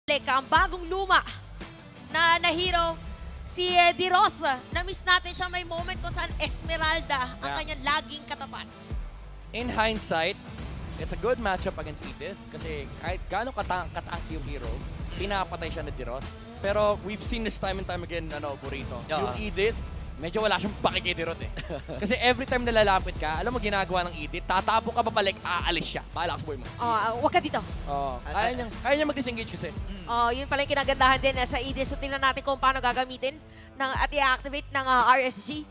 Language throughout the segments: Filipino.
Ang bagong luma na hero, si Diroth. Na-miss natin siya may moment kung saan Esmeralda ang Yeah. kanyang laging katapat. In hindsight, it's a good matchup against Edith kasi kahit gaano katank yung hero, pinapatay siya ni Diroth. Pero we've seen this time and time again, Burrito. Yeah. Yung Edith, medyo wala siyang paki kay Diroth eh. Kasi every time nalalapit ka, alam mo ginagawa ng Edith, tatapo ka papalik, aalis siya. Bahala ka sa buhay mo. Wag ka dito. Oh, kaya niya mag-disengage kasi. Yun pala yung kinagandahan din sa Edith. So tingnan natin kung paano gagamitin at i-activate ng RSG.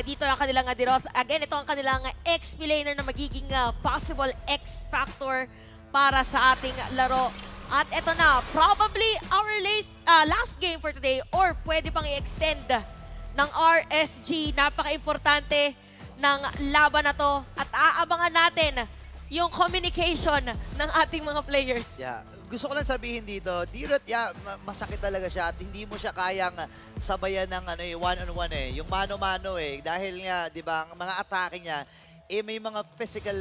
Dito ang kanilang Diroth. Again, ito ang kanilang XP laner na magiging possible X factor para sa ating laro. At ito na, probably our last game for today or pwede pang i-extend ng RSG. Napaka-importante ng laban na to at aabangan natin yung communication ng ating mga players. Yeah. Gusto ko lang sabihin dito, Diroth, masakit talaga siya at hindi mo siya kayang sabayan ng one-on-one eh. Yung mano-mano eh. Dahil nga, di ba, ang mga atake niya, may mga physical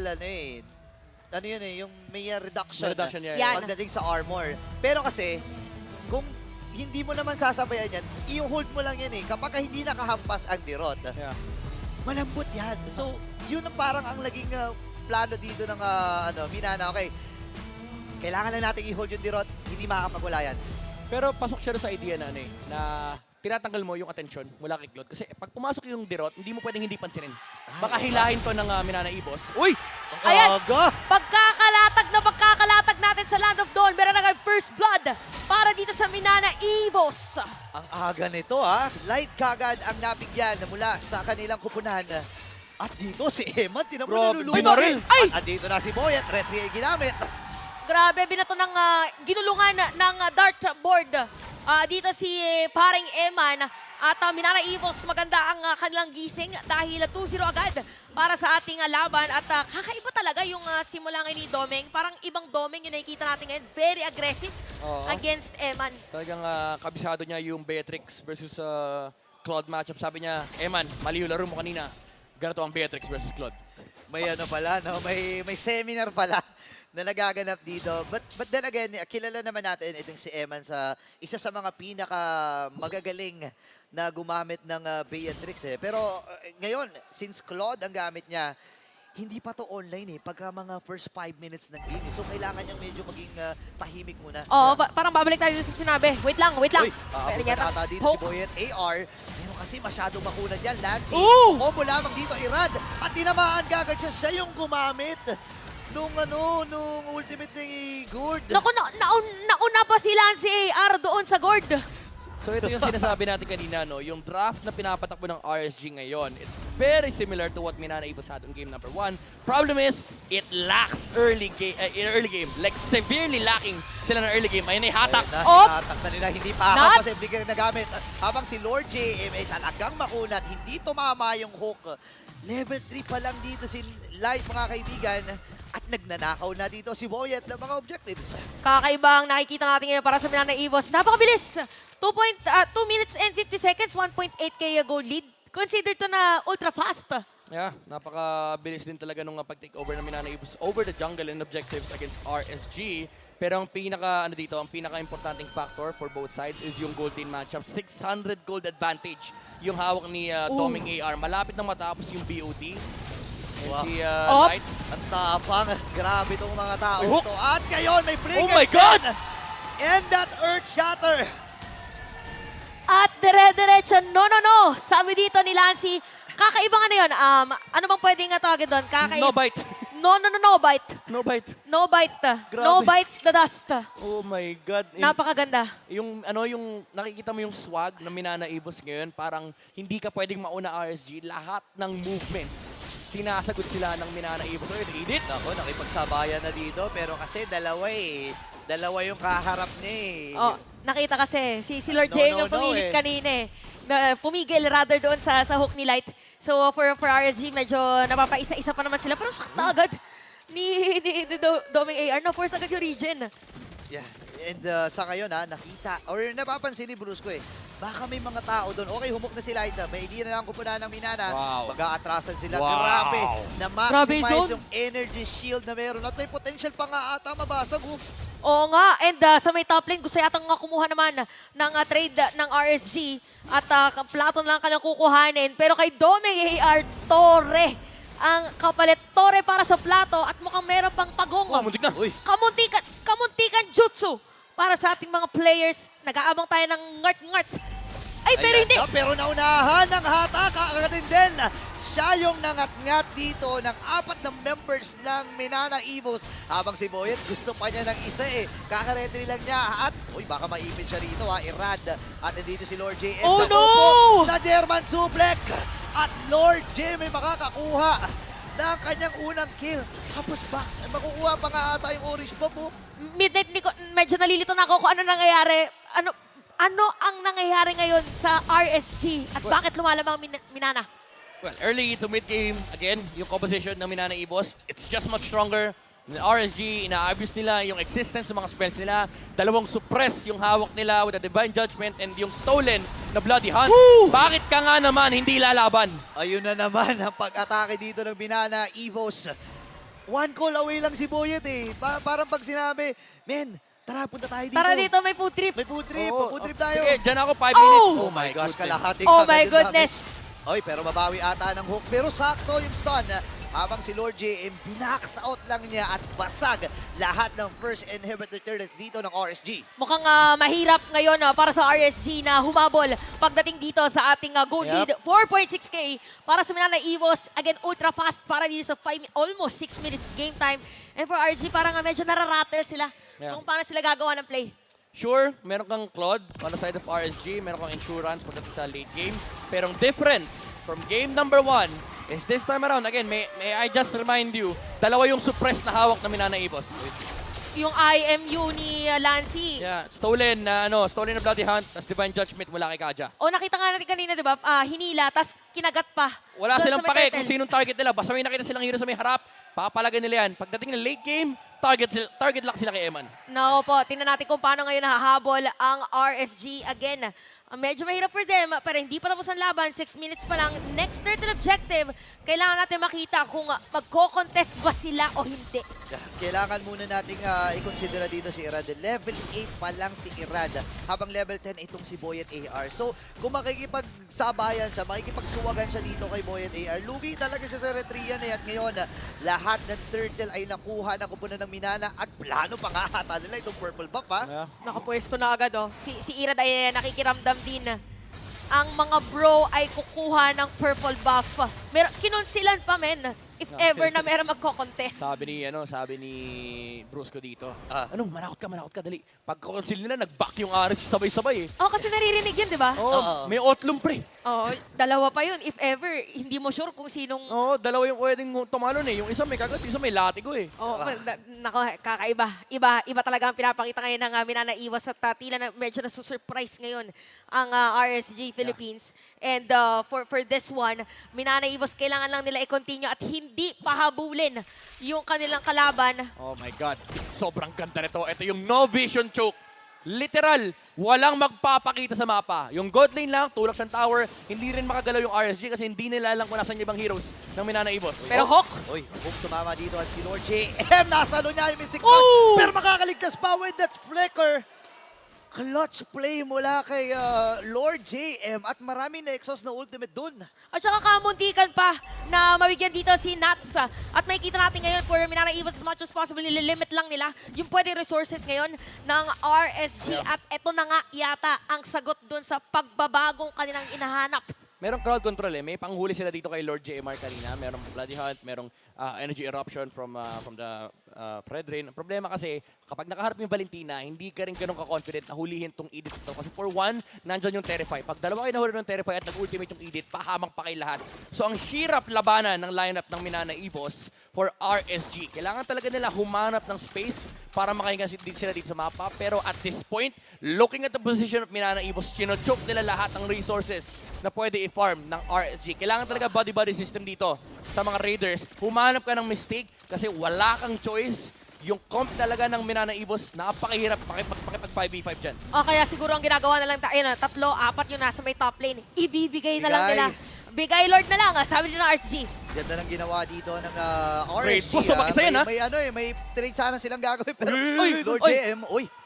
yung may reduction. Yan. Pagdating sa armor. Pero kasi, kung hindi mo naman sasabayan yan, i-hold mo lang yan eh. Kapag hindi nakahampas ang Diroth, malambot yan. So, yun ang parang ang naging plano dito ng Minana. Okay, kailangan lang natin i-hold yung Diroth, hindi makakapagwala yan. Pero pasok siya sa idea na tinatanggal mo yung atensyon mula kay Claude. Kasi pag pumasok yung Diroth, hindi mo pwedeng hindi pansinin. Baka hilahin to ng Minana Evos. Uy! Ayan! Aga! Pagkakalatag natin sa Land of Dawn. Meron na first blood para dito sa Minana Evos. Ang aga nito Light kagad ang nabigyan mula sa kanilang kupunan. At dito si Eman, tinan mo Grabe, nalulunod. binaril! Ay! At dito na si Boyet, retry ay ginamit. Grabe, binato ng ginulungan ng dartboard. Dito si paring Eman at Minana Evos, maganda ang kanilang gising dahil 2-0 agad para sa ating laban. At kakaiba talaga yung simula ngayon ni Domeng. Parang ibang Domeng yung nakikita natin ngayon. Very aggressive against Eman. Talagang kabisado niya yung Beatrix versus Claude matchup. Sabi niya, Eman, mali yung laro mo kanina. Ganito ang Beatrix versus Claude. May pala, may seminar pala na nagaganap dito. But then again, kilala naman natin itong si Eman sa isa sa mga pinaka magagaling na gumamit ng Beatrix eh. Pero ngayon, since Claude ang gamit niya, hindi pa to online eh, pagka mga first 5 minutes ng game. So kailangan niyang medyo maging tahimik muna. Parang babalik tayo sa sinabi. Wait lang. Uy, Meron yata. ata dito si Boyet AR. Pero kasi masyadong makunat yan. Lancy, Ooh! combo lamang dito, Irad. At tinamaan kagad siya. Siya yung gumamit nung ultimate ni Gord. Naku, nauna pa si Lance AR doon sa Gord. So ito yung sinasabi natin kanina, yung draft na pinapatakbo ng RSG ngayon, it's very similar to what Minana Evos had in game number 1. Problem is, it lacks early game. Like, severely lacking sila ng early game. Ayun ay hatak. Hatak na nila, hindi pa Nuts! kasi bigyan na nagamit. Habang si Lord J ay talagang makunat, hindi tumama yung hook. Level 3 pa lang dito si Light, mga kaibigan. At nagnanakaw na dito si Boyet ng mga objectives. Kakaiba ang nakikita natin ngayon para sa Minana Evos. Napakabilis! 2 minutes and 50 seconds, 1.8k gold lead. Consider to na ultra fast. Yeah, napakabilis din talaga nung pag-take over ng Minana Evos over the jungle and objectives against RSG. Pero ang ang pinaka-importanting factor for both sides is yung gold team matchup. 600 gold advantage yung hawak ni Doming AR. Malapit na matapos yung BOT. And Wow. si Light. At tapang, grabe itong mga tao May hook. to. At ngayon, may flicker. Oh my God! And that Earth Shatter. At dire-diretso, no. Sabi dito ni Lancy, kakaiba nga na yun. Ano bang pwedeng tawagin doon? No bite. No bite. No bite. No bite. Grabe. No bites the dust. Oh my God. Napakaganda. Yung nakikita mo yung swag ng Minana Evos ngayon, parang hindi ka pwedeng mauna RSG. Lahat ng movements, sinasagot sila ng Minana Evos. So, Edith. Ako, nakipagsabayan na dito. Pero kasi dalawa eh. Dalawa yung kaharap niya eh. Nakita kasi, si Lord No, James no, yung pumilit no kanina eh. Pumigil rather doon sa hook ni Light. So for RSG, medyo napapaisa-isa pa naman sila. Pero sakta agad ni Doming AR. Na-force agad yung region. Yeah. And sa ngayon nakita, or napapansin ni Brusco eh, baka may mga tao doon. Okay, humok na si Light. May idea na lang kupunan ng Minana. Wow. Mag-aatrasan sila. Wow. Grabe. Grabe, Na-maximize Zone. yung energy shield na meron. At may potential pa nga ata mabasag. Oo nga, and sa may top lane, gusto yatang kumuha naman ng trade ng RSG at Platon lang kanilang kukuhanin. Pero kay Doming AR, Torre ang kapalit. Torre para sa Plato at mukhang meron pang pagong. Oh, muntik na. Uy. Kamuntikan jutsu para sa ating mga players. Nag-aabang tayo ng ngart-ngart. Ay, pero Ayan hindi. na, pero naunahan ng hata, kakagatin din. Siya yung nangat-ngat dito ng 4 na members ng Minana Evos. Habang si Boyet gusto pa niya ng isa eh. Kakaretry lang niya. At, uy, baka maipin siya rito ha, Irad. At nandito si Lord JM. Oh, na no! combo na German suplex. At Lord J may makakakuha ng kanyang unang kill. Tapos ba, makukuha pa nga ata yung orange bomb oh. Midnight, medyo nalilito na ako kung ano nangyayari. Ano ang nangyayari ngayon sa RSG at bakit lumalamang Minana? Well, early to mid-game, again, yung composition ng Minana Evos, it's just much stronger. The RSG, ina-abuse nila yung existence ng mga spells nila. Dalawang suppress yung hawak nila with the Divine Judgment and yung stolen na Bloody Hunt. Woo! Bakit ka nga naman hindi lalaban? Ayun na naman ang pag-atake dito ng Minana Evos. One call away lang si Boyet eh. Parang pag sinabi, men, tara punta tayo dito. Tara dito, may food trip. May food trip, Oo, food trip tayo. Sige, dyan ako 5 Oh! minutes. Oh my gosh, kalahating Oh agad my yung goodness. damage. Oy, pero mabawi ata ng hook. Pero sakto yung stun. Habang si Lord JM, binax out lang niya at basag lahat ng first inhibitor turrets dito ng RSG. Mukhang mahirap ngayon para sa RSG na humabol pagdating dito sa ating gold lead. 4.6k para sa Minana Evos. Again, ultra fast para dito sa almost 6 minutes game time. And for RSG, parang medyo nararattle sila kung paano sila gagawa ng play. Sure, meron kang Claude on the side of RSG, meron kang Insurance pagdating sa late game. Pero ang difference from game number 1 is this time around, again, may I just remind you, dalawa yung suppress na hawak na Minana Evos. Yung IMU ni Lancy. Yeah, stolen na Bloody Hunt, tas Divine Judgment mula kay Kaja. O nakita nga natin kanina, di ba? Hinila, tas kinagat pa. Wala Doon silang sa may pake turtle. kung sinong target nila. Basta may nakita silang hero sa may harap, papalagan nila yan. Pagdating ng late game, target lock sila kay Eman. No po, tingnan natin kung paano ngayon hahabol ang RSG again. Medyo mahirap for them, pero hindi pa tapos ang laban. 6 minutes pa lang. Next turtle objective, kailangan natin makita kung magko-contest ba sila o hindi. Kailangan muna nating i-consider dito si Irad. Level 8 pa lang si Irad. Habang level 10 itong si Boyet AR. So, kung makikipagsabayan siya, makikipagsuwagan siya dito kay Boyet AR, lugi talaga siya sa retrian eh. At ngayon, lahat ng turtle ay nakuha na kupunan ng Minana at plano pa nga ata nila itong purple buff ha. Nakapwesto na agad oh. Si Irad ay nakikiramdam din. Ang mga bro ay kukuha ng purple buff. Kinonsilan pa men if ever na meron magko-contest. Sabi ni Brusco dito. Manakot ka, dali. Pagka-conceal nila, nag-back yung RSG sabay-sabay eh. Oh, kasi naririnig yun, di ba? Oo. May otlum pre. Oh, dalawa pa yun. If ever, hindi mo sure kung sinong... Oo, dalawa yung pwedeng tumalon eh. Yung isa may kagat, yung isa may latigo eh. Oh, nako, kakaiba. Iba talaga ang pinapakita ngayon ng Minana Evos at tila na medyo nasusurprise ngayon ang RSG Philippines. And for this one, Minana Evos kailangan lang nila i-continue at hindi pahabulin yung kanilang kalaban. Oh my God. Sobrang ganda nito. Ito yung no vision choke. Literal, walang magpapakita sa mapa. Yung God lane lang, tulak siyang tower, hindi rin makagalaw yung RSG kasi hindi nila alam kung nasan yung ibang heroes ng Minana Evos. Pero Hawk, Uy, Hook tumama dito at si Lord JM. Nasa niya yung Mystic Ooh! Mask. Pero makakaligtas pa with that flicker. Clutch play mula kay Lord JM at marami na exhaust na ultimate dun. at saka kamuntikan pa na mabigyan dito si Nats. At makikita natin ngayon for Minana Evos as much as possible, nililimit lang nila yung pwedeng resources ngayon ng RSG. At eto na nga yata ang sagot dun sa pagbabagong kanilang inahanap. Merong crowd control eh. May panghuli sila dito kay Lord JMR kanina. Merong Bloody Hunt, merong Energy Eruption from the Fred Rain. Ang problema kasi, kapag nakaharap yung Valentina, hindi ka rin ganun ka-confident na hulihin tong Edith ito. Kasi for one, nandyan yung Terrify. Pag dalawa kayo nahuli ng Terrify at nag-ultimate yung Edith, pahamang pa kay lahat. So ang hirap labanan ng lineup ng Minana Evos for RSG. Kailangan talaga nila humanap ng space para makahingan sila dito sa mapa. Pero at this point, looking at the position of Minana Evos, sinochoke nila lahat ng resources na pwede i-farm ng RSG. Kailangan talaga body-body system dito sa mga Raiders. Humanap ka ng mistake kasi wala kang choice. Yung comp talaga ng Minana Evos, napakahirap pakipag 5v5 dyan. O kaya siguro ang ginagawa na lang, ayun, 3, 4 yung nasa may top lane. Ibibigay na lang Bigay. nila. Bigay Lord na lang, sabi nila ng RSG. Ganda ng ginawa dito ng Great RSG. push, mag-isa yan, ha? May trade sana silang gagawin. Pero, Uy, Lord uy. JM,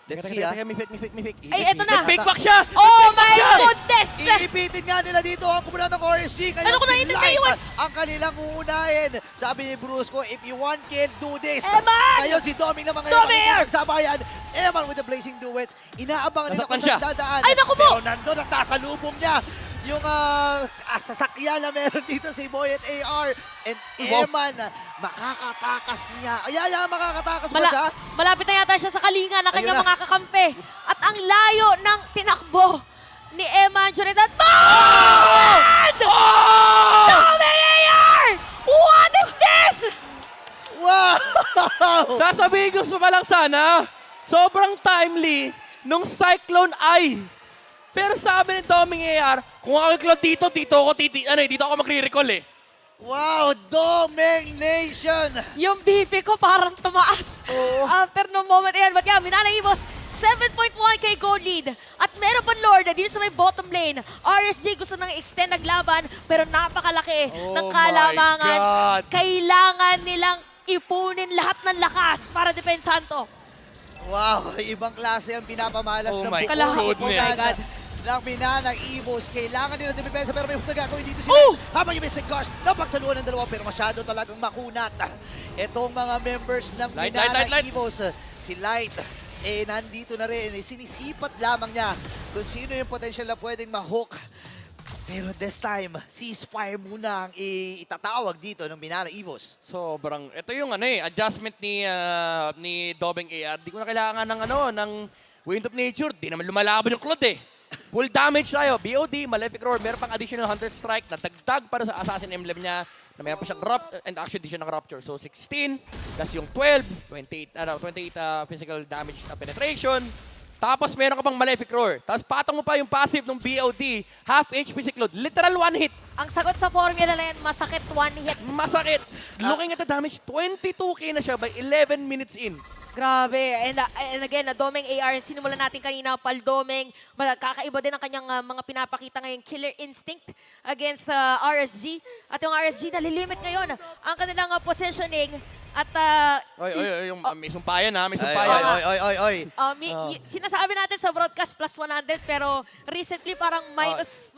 let's see ha. May fake. Ay, eto na. Fake back siya! Oh my goodness! Iipitin nga nila dito ang kumunan ng RSG. Kaya Ano ko si naiinit na Light iwan? ang kanilang uunahin. Sabi ni Brusco, if you want kill, do this. Eman! Ngayon si Doming naman Doming! ngayon magsabayan. Eman with the blazing duets. Inaabangan nila Nasaktan kung saan siya. dadaan. Ay, naku mo! Pero nandun at nasa lubong niya. Yung sasakyan na meron dito si Boy at AR. And Wow. Eman, makakatakas niya. Ayan, makakatakas ba siya? Malapit na yata siya sa kalinga ng kanyang Ayun na. mga kakampi. At ang layo ng tinakbo ni Emma Jonathan. Man! Doming AR! What is this? Wow! Sasabihin ko pa lang sana, sobrang timely nung Cyclone Eye. Pero sabi ni Doming AR, kung ako i-cloud dito ako magre-recall eh. Wow, Doming Nation! Yung BP ko parang tumaas. Oo. After no moment, ayan, but yeah, Minana Evos, 7.1k gold lead. At meron pa Lord dito sa may bottom lane. RSG gusto nang extend naglaban, pero napakalaki Oh ng my kalamangan. God. Kailangan nilang ipunin lahat ng lakas para depensahan to. Wow, ibang klase ang pinapamalas Oh ng my buong goodness. punan ng Minana Evos. Kailangan nila depensa pero may hukna gagawin dito sila. Oh! Habang yung Mystic Gush, napagsaluhan ng dalawa pero masyado talagang makunat. Itong mga members ng Light, Minana light. Evos, si Light, nandito na rin. Sinisipat lamang niya kung sino yung potential na pwedeng ma-hook. Pero this time, ceasefire muna ang itatawag dito ng Minana Evos. Sobrang, ito yung adjustment ni Doming AR. Di ko na kailangan ng Wind of Nature. Di naman lumalaban yung Claude eh. Full damage tayo. BOD, Malefic Roar. Meron pang additional Hunter Strike na dagdag para sa Assassin Emblem niya. Na meron pa siyang and actually di siya naka-rupture. So 16, plus yung 12, 28 physical damage na penetration. Tapos meron ka pang Malefic Roar. Tapos patong mo pa yung passive ng BOD. Half HP si Claude. Literal one hit. Ang sagot sa formula na yan, masakit one hit. Masakit. Looking at the damage, 22k na siya by 11 minutes in. Grabe. And again, Doming AR, sinimulan natin kanina, Paldoming. Kakaiba din ang kanyang mga pinapakita ngayong killer instinct against RSG. At yung RSG nalilimit ngayon ang kanilang positioning. At May sumpayan ha, may sumpayan. Oy. sinasabi natin sa broadcast plus 100 pero recently parang minus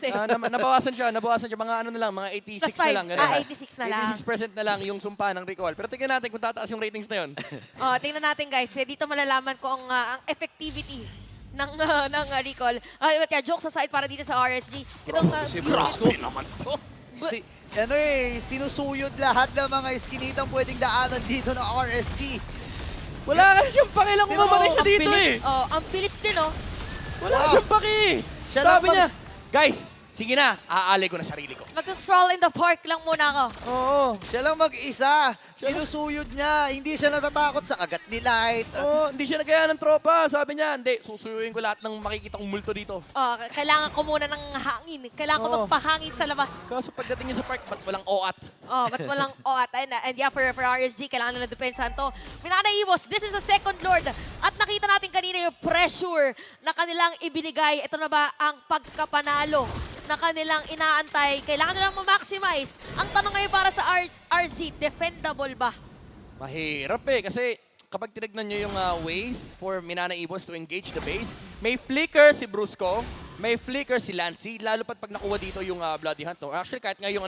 eh. Nabawasan siya, mga ano na lang, mga 86 Plus na 5. lang. ganun. 86 na lang. 86% na lang yung sumpa ng recall. Pero tingnan natin kung tataas yung ratings na yun. Tingnan natin guys, dito malalaman ko ang effectivity ng recall. But yeah, jokes aside para dito sa RSG. Itong Si Brusco. naman to. Sinusuyod lahat ng mga iskinitang pwedeng daanan dito ng RSG. Wala kasi siyang pakilang kung mamatay siya ang dito bilis, eh. ang bilis din oh. Wala Wow. siyang paki. Siya Sabi lang niya, guys, sige na, aalay ko na sarili ko. Mag-stroll in the park lang muna ako. Oo. Siya lang mag-isa. Sinusuyod niya. Hindi siya natatakot sa kagat ni Light. Oo, hindi siya nagaya ng tropa. Sabi niya, hindi, susuyuin ko lahat ng makikita kong multo dito. Kailangan ko muna ng hangin. Kailangan ko Oo. magpahangin sa labas. Kaso pagdating niya sa park, ba't walang oat? Ba't walang at and yeah, for RSG, kailangan nila depensahan to. Minana Evos, this is the second Lord. At nakita natin kanina yung pressure na kanilang ibinigay. Ito na ba ang pagkapanalo na kanilang inaantay? Kailangan nilang ma-maximize. Ang tanong ngayon para sa RSG, defendable ba? Mahirap eh, kasi kapag tinignan nyo yung ways for Minana Evos to engage the base, may flicker si Brusco, may flicker si Lancy, lalo pat pag nakuha dito yung Bloody Hunt. No? Actually, kahit nga yung,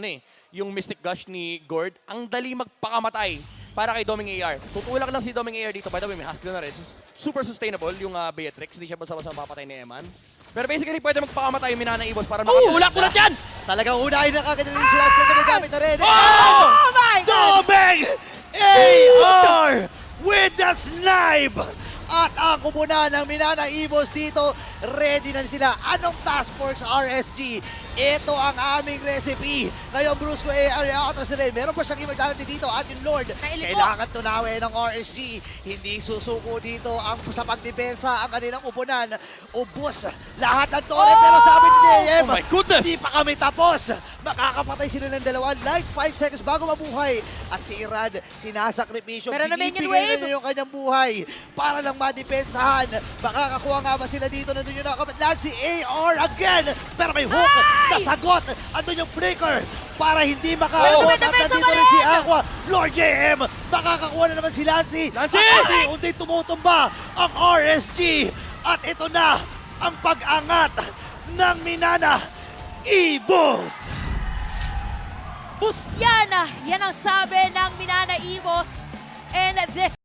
yung Mystic Gush ni Gord, ang dali magpakamatay para kay Doming AR. Tutulak lang si Doming AR dito. By the way, may Haskell na rin. Super sustainable yung Beatrix. Hindi siya basta-basta mapapatay ni Eman. Pero basically, pwede magpakamatay yung Minana Evos para makatulak-tulak yan! Talagang unahin na kagad din sila. Pero gamit na rin. Oh my God! Doming AR with the snipe! At ang kumuna ng Minana Evos dito, ready na sila. Anong task force RSG? Ito ang aming recipe. Ngayon, Brusco AR atas na rin. Meron pa siyang immortality dito at yung Lord. Nailiko. Kailangan tunawin ng RSG. Hindi susuko dito ang sa pagdepensa ang kanilang upunan. Ubus lahat ng tore. Pero sabi ni JM, Oh my goodness! hindi pa kami tapos. Makakapatay sila ng dalawa. Like 5 seconds bago mabuhay. At si Irad, sinasakripisyo. Meron na minion Binibigay wave. na niya yung kanyang buhay para lang madepensahan. Makakakuha nga ba sila dito? Nandun yung nakapatlan si AR again. Pero may hook. Nasagot. Andun yung flicker. para hindi makaabot. Oh! At nandito rin si Aqua. Lord JM, makakakuha na naman si Lancy. Lancy! At unti-unti tumutumba ang RSG. At ito na ang pag-angat ng Minana Evos. Busyana! Yan ang sabi ng Minana Evos. And this